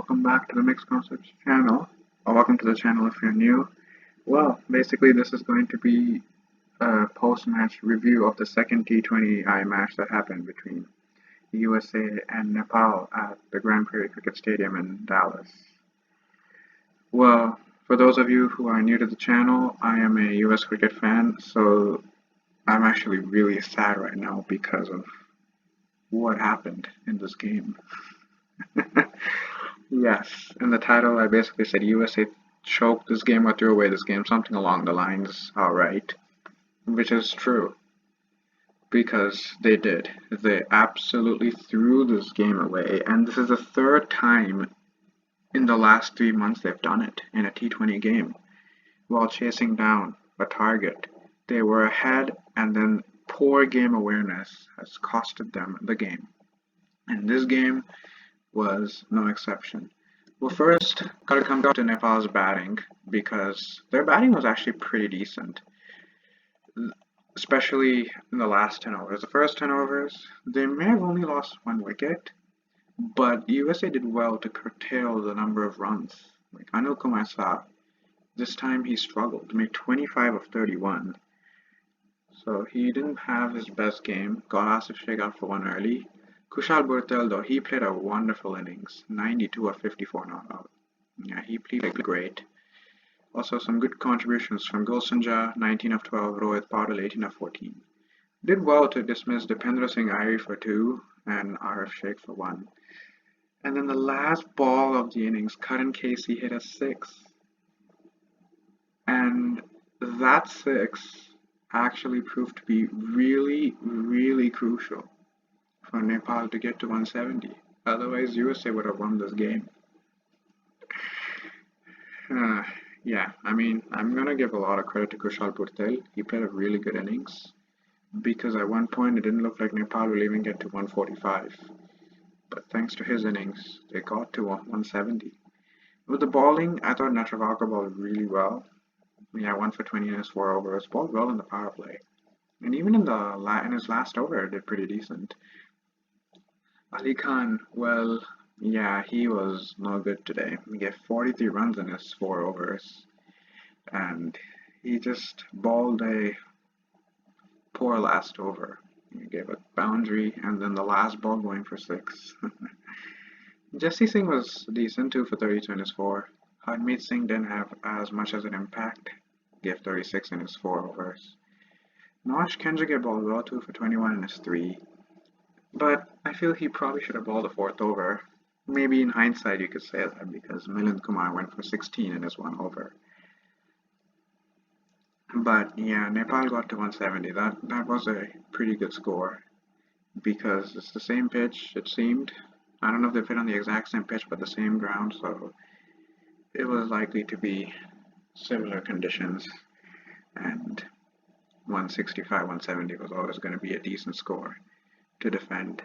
welcome back to the Mixed Concepts channel, or welcome to the channel if you're new. Well, basically this is going to be a post-match review of the second T20I match that happened between the USA and Nepal at the Grand Prairie Cricket Stadium in Dallas. Well, for those of you who are new to the channel, I am a US cricket fan, so I'm actually really sad right now because of what happened in this game. Yes, in the title I basically said USA choked this game or threw away this game, something along the lines, alright. Which is true. Because they did. They absolutely threw this game away, and this is the third time in the last 3 months they've done it in a T20 game. While chasing down a target, they were ahead, and then poor game awareness has costed them the game. And this game was no exception. Well, first, gotta come down to Nepal's batting because their batting was actually pretty decent, especially in the last 10 overs. The first 10 overs, they may have only lost 1 wicket, but USA did well to curtail the number of runs. Like Anil Kumar Saab, this time he struggled to make 25 of 31. So he didn't have his best game, got Asif Sheikh out for one early. Kushal Bhurtel, though, he played a wonderful innings, 92 of 54 not out. Yeah, he played great. Also, some good contributions from Gulsanja, 19 of 12, Rohit Paudel, 18 of 14. Did well to dismiss Dipendra Singh Irie for 2 and RF Sheikh for 1. And then the last ball of the innings, Karan Casey hit a 6. And that 6 actually proved to be really, really crucial for Nepal to get to 170. Otherwise, USA would have won this game. Yeah, I mean, I'm gonna give a lot of credit to Kushal Bhurtel. He played a really good innings because at one point it didn't look like Nepal will even get to 145. But thanks to his innings, they got to 170. With the bowling, I thought Netravalkar bowled really well. Yeah, 1 for 20 in his 4 overs, bowled well in the power play. And even in his last over, did pretty decent. Ali Khan, well, yeah, he was no good today. He gave 43 runs in his 4 overs, and he just bowled a poor last over. He gave a boundary, and then the last ball going for 6. Jesse Singh was decent, 2 for 32 in his 4. Harmeet Singh didn't have as much as an impact, gave 36 in his 4 overs. Nosh Kenjige bowled well, 2 for 21 in his 3. But I feel he probably should have bowled the 4th over. Maybe in hindsight you could say that because Milind Kumar went for 16 in his 1 over. But yeah, Nepal got to 170. That was a pretty good score because it's the same pitch, it seemed. I don't know if they played on the exact same pitch, but the same ground, so it was likely to be similar conditions. And 165, 170 was always going to be a decent score to defend.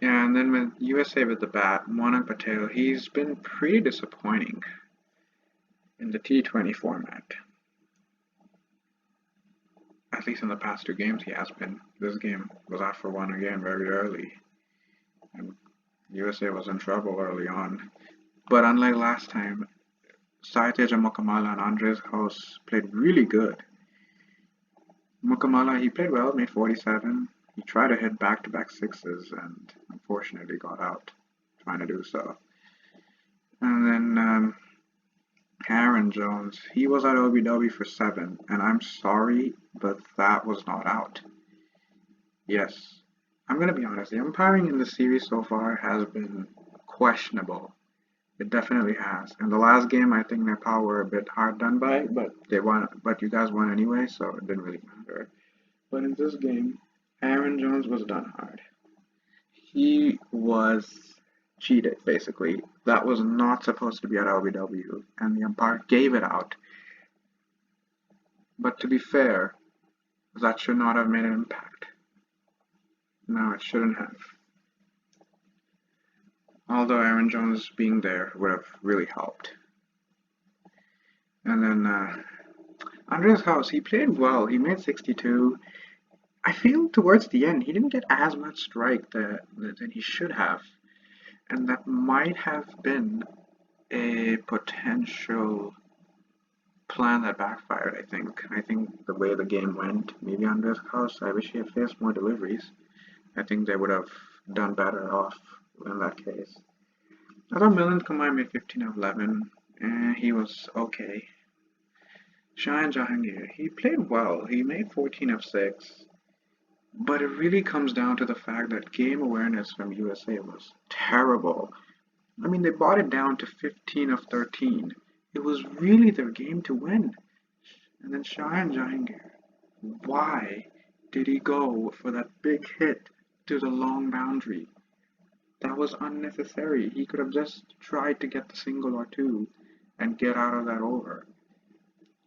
Yeah, and then with USA with the bat, Monak Patel, he's been pretty disappointing in the T20 format. At least in the past 2 games he has been. This game was out for 1 again very early. And USA was in trouble early on. But unlike last time, Saiteja Mukamala and Andres House played really good. Mukamala, he played well, made 47. He tried to hit back-to-back 6s and unfortunately got out trying to do so. And then Aaron Jones, he was at OBW for 7, and I'm sorry, but that was not out. Yes, I'm going to be honest, the umpiring in the series so far has been questionable. It definitely has. In the last game, I think Nepal were a bit hard done by, but they won. But you guys won anyway, so it didn't really matter. But in this game, Aaron Jones was done hard. He was cheated, basically. That was not supposed to be at LBW, and the umpire gave it out. But to be fair, that should not have made an impact. No, it shouldn't have. Although Aaron Jones being there would have really helped. And then Andres House, he played well. He made 62. I feel towards the end he didn't get as much strike than he should have. And that might have been a potential plan that backfired, I think. I think the way the game went, maybe Andres House, I wish he had faced more deliveries. I think they would have done better off in that case. I thought Milind Kumar made 15 of 11, and he was okay. Shayan Jahangir, he played well. He made 14 of 6. But it really comes down to the fact that game awareness from USA was terrible. I mean, they brought it down to 15 of 13. It was really their game to win. And then Shayan Jahangir, why did he go for that big hit to the long boundary? That was unnecessary. He could have just tried to get the single or two and get out of that over.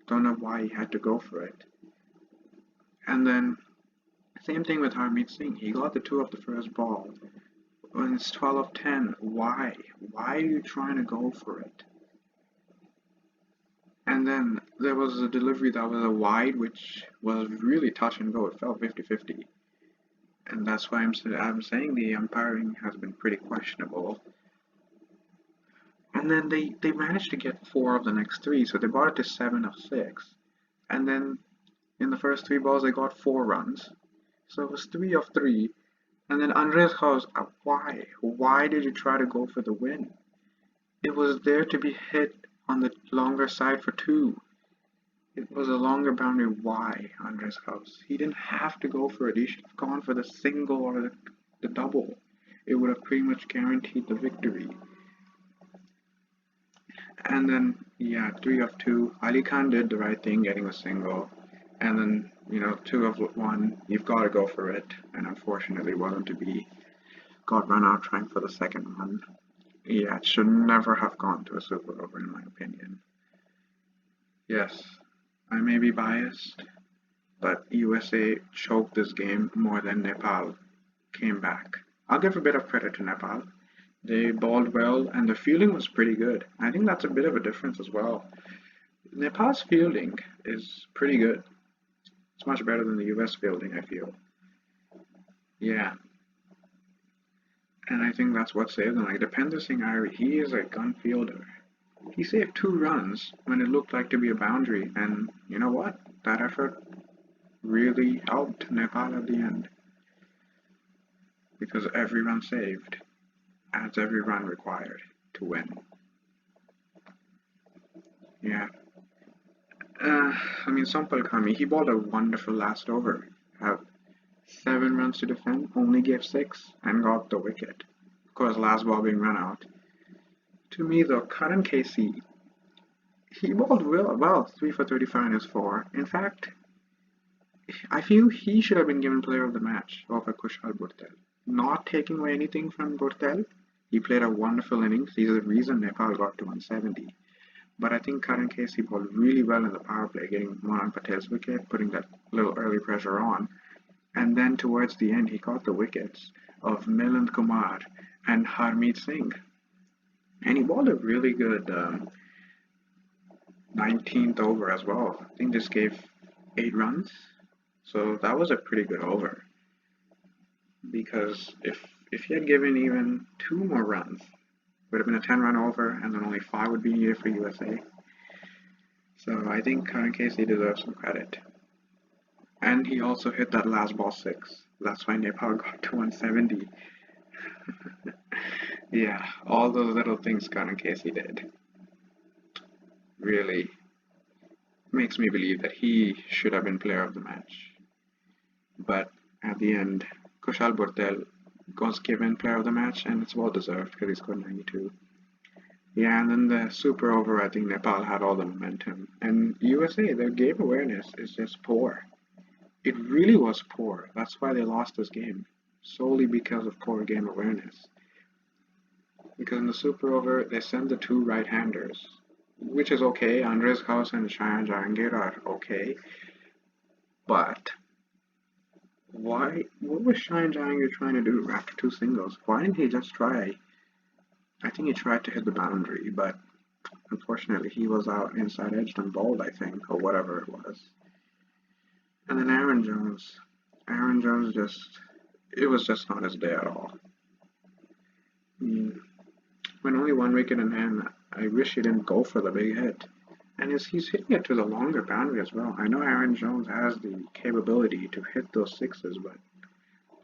Don't know why he had to go for it. And then, same thing with Harmeet Singh. He got the two of the first ball. When it's 12 of 10, why? Why are you trying to go for it? And then there was a delivery that was a wide, which was really touch and go. It felt 50-50. And that's why I'm saying the umpiring has been pretty questionable. And then they managed to get 4 of the next 3, so they brought it to 7 of 6. And then in the first 3 balls, they got 4 runs. So it was 3 of 3. And then Andres House, why? Why did you try to go for the win? It was there to be hit on the longer side for 2. It was a longer boundary. Why, Andres House? He didn't have to go for it. He should have gone for the single or the double. It would have pretty much guaranteed the victory. And then, yeah, 3 of 2. Ali Khan did the right thing, getting a single. And then, 2 of 1. You've got to go for it. And unfortunately, wasn't to be. Got run out trying for the second one. Yeah, it should never have gone to a super over, in my opinion. Yes, I may be biased, but USA choked this game more than Nepal came back. I'll give a bit of credit to Nepal. They bowled well, and the fielding was pretty good. I think that's a bit of a difference as well. Nepal's fielding is pretty good. It's much better than the US fielding, I feel. Yeah. And I think that's what saved them. Like Dipender Singh Irie, he is a gun fielder. He saved 2 runs when it looked like to be a boundary, and you know what? That effort really helped Nepal at the end. Because every run saved adds every run required to win. Yeah. Sampal Kami, he bowled a wonderful last over. Had 7 runs to defend, only gave 6, and got the wicket. Of course, last ball being run out. To me, though, Karan Casey, he bowled well, 3 for 35 in his 4. In fact, I feel he should have been given player of the match over Kushal Bhurtel. Not taking away anything from Bhurtel, he played a wonderful innings. He's the reason Nepal got to 170. But I think Karan Casey bowled really well in the power play, getting Mohan Patel's wicket, putting that little early pressure on. And then towards the end, he got the wickets of Milind Kumar and Harmeet Singh. And he bowled a really good 19th over as well. I think this gave 8 runs. So that was a pretty good over. Because if he had given even 2 more runs, would have been a 10-run over, and then only 5 would be needed for USA. So I think Karan Casey deserves some credit. And he also hit that last ball 6. That's why Nepal got to 170. Yeah, all those little things Karan Casey did really makes me believe that he should have been player of the match. But at the end, Kushal Bhurtel was given player of the match, and it's well deserved because he scored 92. Yeah, and then the super over, I think Nepal had all the momentum. And USA, their game awareness is just poor. It really was poor. That's why they lost this game, solely because of poor game awareness. Because in the super over, they sent the 2 right-handers, which is okay. Andres House and Shayan Jahangir are okay. But what was Shayan Jahangir trying to do after 2 singles? Why didn't he just try? I think he tried to hit the boundary, but unfortunately he was out inside edged and bowled, I think, or whatever it was. And then Aaron Jones it was just not his day at all. when only one wicket in hand. I wish he didn't go for the big hit. And he's hitting it to the longer boundary as well. I know Aaron Jones has the capability to hit those sixes, but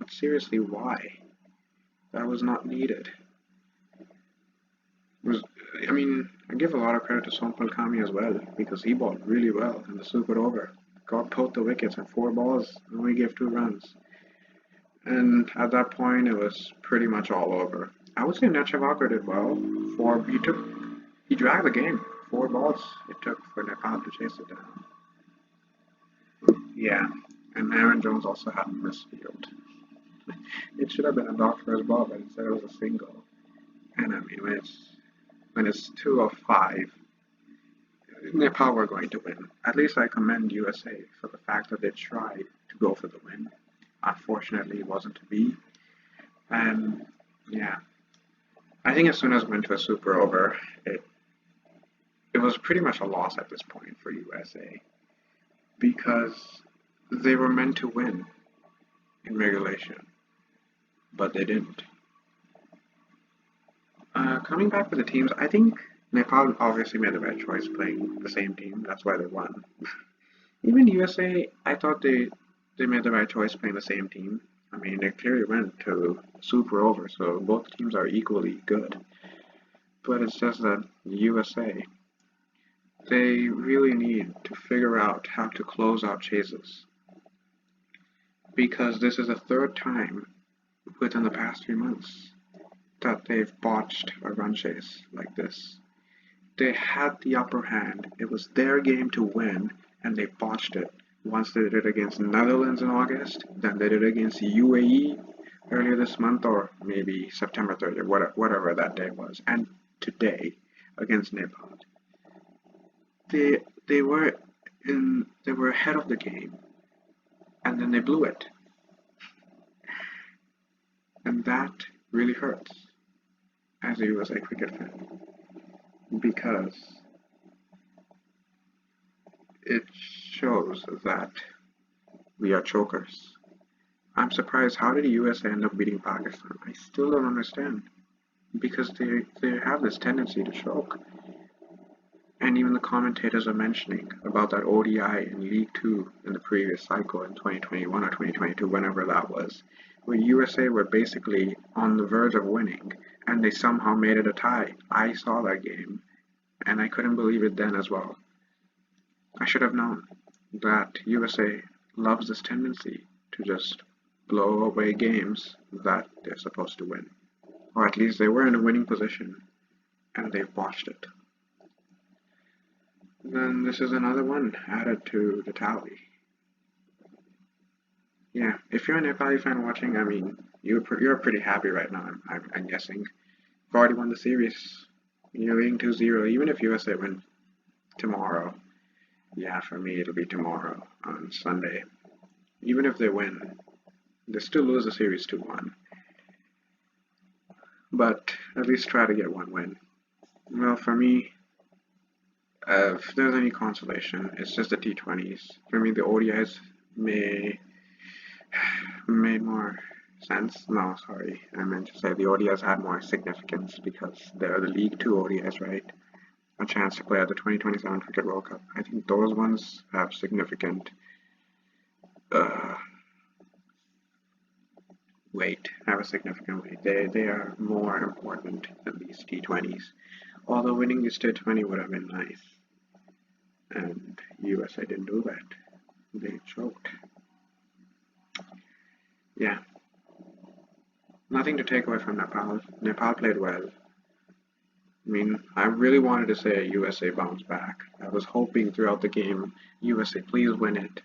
seriously, why? That was not needed. Was I mean, I give a lot of credit to Sompal Kami as well because he bowled really well in the super over. Got both the wickets and 4 balls, and only gave 2 runs. And at that point, it was pretty much all over. I would say Netchavakar did well. He dragged the game. 4 balls it took for Nepal to chase it down. Yeah, and Aaron Jones also had a misfield. It should have been a dot for his ball, but instead it was a single. And I mean, when it's 2 of 5, Nepal were going to win. At least I commend USA for the fact that they tried to go for the win. Unfortunately, it wasn't to be. And yeah, I think as soon as we went to a super over, it was pretty much a loss at this point for USA because they were meant to win in regulation, but they didn't. Coming back to the teams, I think Nepal obviously made the right choice playing the same team. That's why they won. Even USA, I thought they made the right choice playing the same team. I mean, they clearly went to super over, so both teams are equally good. But it's just that USA, they really need to figure out how to close out chases. Because this is the third time within the past 3 months that they've botched a run chase like this. They had the upper hand. It was their game to win, and they botched it. Once they did it against Netherlands in August, then they did it against UAE earlier this month, or maybe September 30th, whatever that day was, and today against Nepal. They were ahead of the game, and then they blew it, and that really hurts as a USA cricket fan because it shows that we are chokers. I'm surprised. How did the USA end up beating Pakistan? I still don't understand because they have this tendency to choke. And even the commentators are mentioning about that ODI in League 2 in the previous cycle in 2021 or 2022, whenever that was, where USA were basically on the verge of winning, and they somehow made it a tie. I saw that game, and I couldn't believe it then as well. I should have known that USA loves this tendency to just blow away games that they're supposed to win. Or at least they were in a winning position, and they've botched it. Then this is another one added to the tally. Yeah, if you're a Nepali fan watching, I mean, you're pretty happy right now, I'm guessing. You've already won the series. You're leading 2-0, even if USA win tomorrow. Yeah, for me it'll be tomorrow on Sunday. Even if they win, they still lose the series 2-1. But at least try to get one win. Well, for me, if there's any consolation, it's just the T20s. For me, the ODIs made more sense. No, sorry, I meant to say the ODIs had more significance because they're the League 2 ODIs, right? A chance to play at the 2027 Cricket World Cup. I think those ones have significant weight. Have a significant weight. They are more important than these T20s. Although winning this T20 would have been nice. And USA didn't do that. They choked. Yeah. Nothing to take away from Nepal. Nepal played well. I mean, I really wanted to say USA bounced back. I was hoping throughout the game, USA, please win it.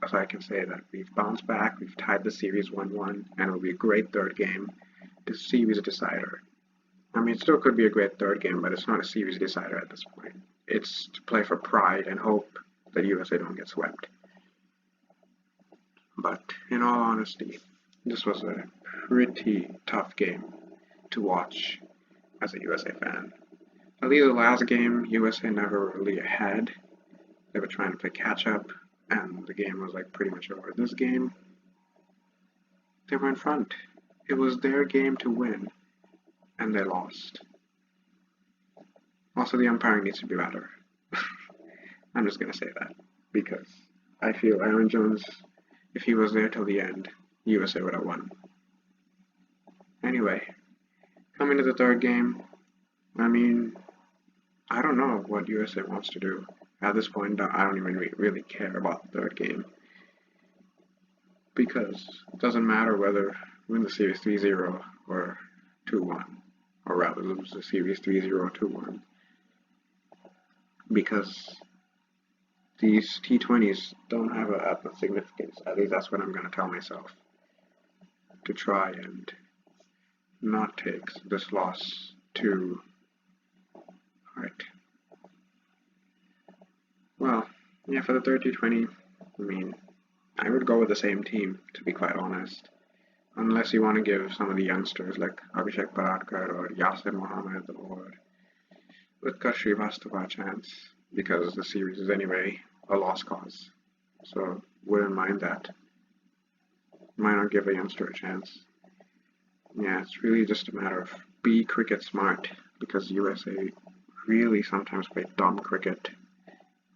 So I can say that we've bounced back, we've tied the series 1-1, and it'll be a great third game. The series decider. I mean, it still could be a great third game, but it's not a series decider at this point. It's to play for pride and hope that USA don't get swept. But in all honesty, this was a pretty tough game to watch as a USA fan. At least the last game, USA never really ahead. They were trying to play catch up, and the game was like pretty much over. This game, they were in front. It was their game to win, and they lost. Also, the umpiring needs to be better. I'm just gonna say that because I feel Aaron Jones, if he was there till the end, USA would have won. Anyway, coming to the third game, I mean, I don't know what USA wants to do. At this point, I don't even really care about the third game because it doesn't matter whether we win the series 3-0 or 2-1, or rather lose the series 3-0 or 2-1, because these T20s don't have a much significance. At least that's what I'm going to tell myself, to try and not take this loss too hard. Well, yeah, for the third T20, I mean, I would go with the same team, to be quite honest. Unless you want to give some of the youngsters like Abhishek Baratkar or Yasir Mohammed or Utkarsh Srivastava a chance, because the series is anyway a lost cause. So wouldn't mind that. Might not give a youngster a chance. Yeah, it's really just a matter of be cricket smart, because USA really sometimes play dumb cricket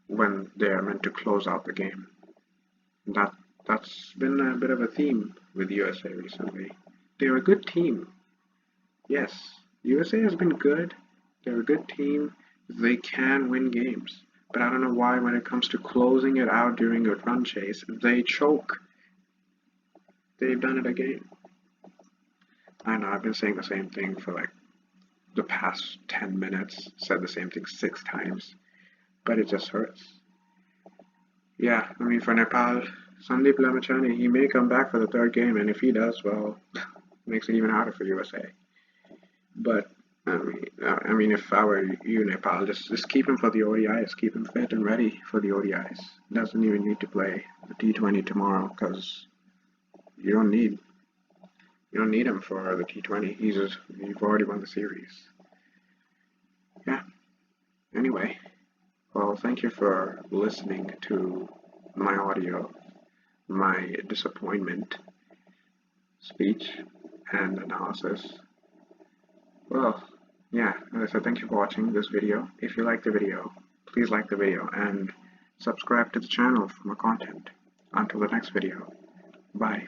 when they're meant to close out the game. That's been a bit of a theme with USA recently. They're a good team. Yes, USA has been good. They're a good team. They can win games. But I don't know why when it comes to closing it out during a run chase, they choke. They've done it again. I know, I've been saying the same thing for like the past 10 minutes, said the same thing 6 times, but it just hurts. Yeah, I mean, for Nepal, Sandeep Lamachani, he may come back for the third game, and if he does, well, it makes it even harder for USA. But I mean, if I were you, Nepal, just keep him for the ODIs. Keep him fit and ready for the ODIs. Doesn't even need to play the T20 tomorrow because you don't need him for the T20. You've already won the series. Yeah. Anyway, well, thank you for listening to my audio, my disappointment, speech, and analysis. Well, yeah, as I said, thank you for watching this video. If you like the video, please like the video and subscribe to the channel for more content. Until the next video, bye.